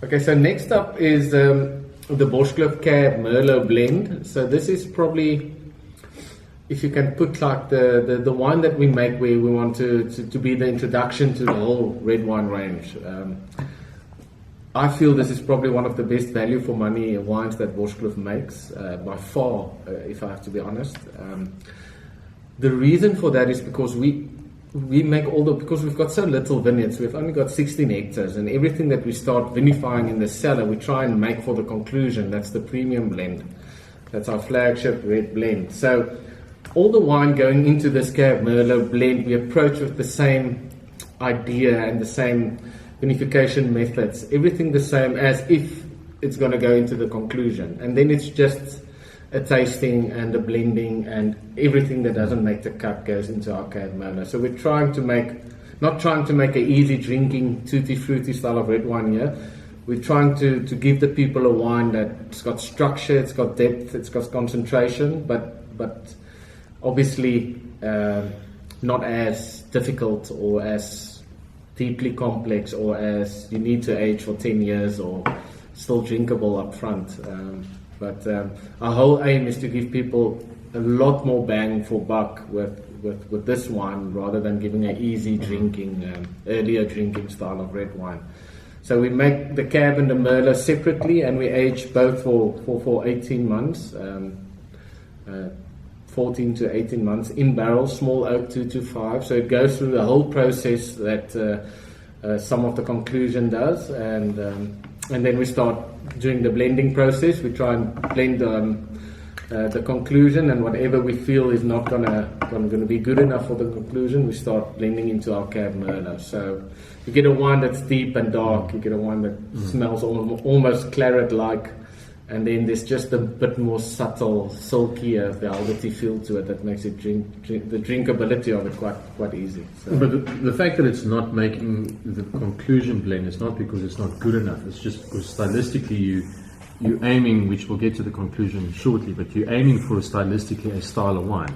Okay, so next up is the Boschkloof Cab Merlot blend. So this is probably, if you can put like the wine that we make where we want to be the introduction to the whole red wine range. I feel this is probably one of the best value for money wines that Boschkloof makes, by far, if I have to be honest. The reason for that is because we make because we've got so little vineyards, we've only got 16 hectares, and everything that we start vinifying in the cellar, we try and make for the conclusion. That's the premium blend. That's our flagship red blend. So all the wine going into this Cab Merlot blend, we approach with the same idea and the same vinification methods, everything the same as if it's going to go into the conclusion. And then it's just a tasting and a blending, and everything that doesn't make the cut goes into our Cab Merlot. So we're not trying to make an easy drinking tutti frutti style of red wine here. We're trying to give the people a wine that's got structure, it's got depth, it's got concentration, but obviously not as difficult or as deeply complex or as you need to age for 10 years or still drinkable up front. But our whole aim is to give people a lot more bang for buck with this wine rather than giving an easy drinking, earlier drinking style of red wine. So we make the Cab and the Merlot separately, and we age both for 18 months, 14 to 18 months in barrels, small oak 225. So it goes through the whole process that some of the conclusion does, and then we start doing the blending process. We try and blend the conclusion, and whatever we feel is not gonna be good enough for the conclusion, we start blending into our Cab Merlot. So you get a wine that's deep and dark. You get a wine that smells almost claret-like, and then there's just a bit more subtle, silkier, velvety feel to it that makes it the drinkability of it quite easy. So. But the fact that it's not making the conclusion blend is not because it's not good enough. It's just because stylistically you're aiming, which we'll get to the conclusion shortly, but you're aiming for stylistically a style of wine.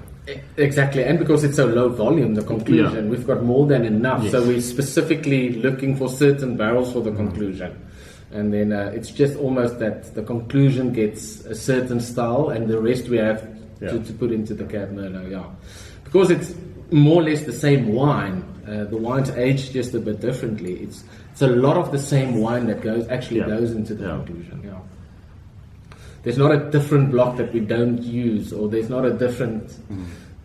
Exactly, and because it's so low volume, the conclusion, we've got more than enough. Yes. So we're specifically looking for certain barrels for the conclusion. And then it's just almost that the conclusion gets a certain style, and the rest we have to put into the Cab Merlot. Because it's more or less the same wine. The wine's aged just a bit differently. It's a lot of the same wine that goes into the conclusion. There's not a different block that we don't use, or there's not a different.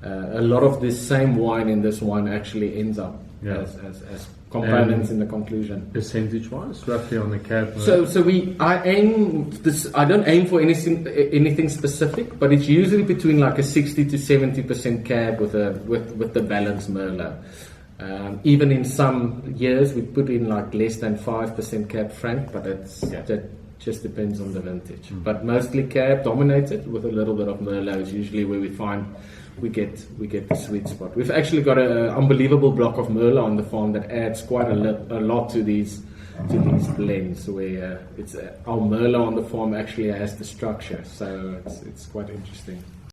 A lot of this same wine in this wine actually ends up as components in the conclusion. Percentage-wise, roughly on the Cab. So I don't aim for anything specific, but it's usually between like a 60 to 70% Cab with the balanced Merlot. Even in some years we put in like less than 5% Cab Franc, but that just depends on the vintage. But mostly Cab dominated with a little bit of Merlot is usually where we find we get the sweet spot. We've actually got an unbelievable block of Merlot on the farm that adds quite a lot to these blends, where it's our Merlot on the farm actually has the structure, so it's quite interesting.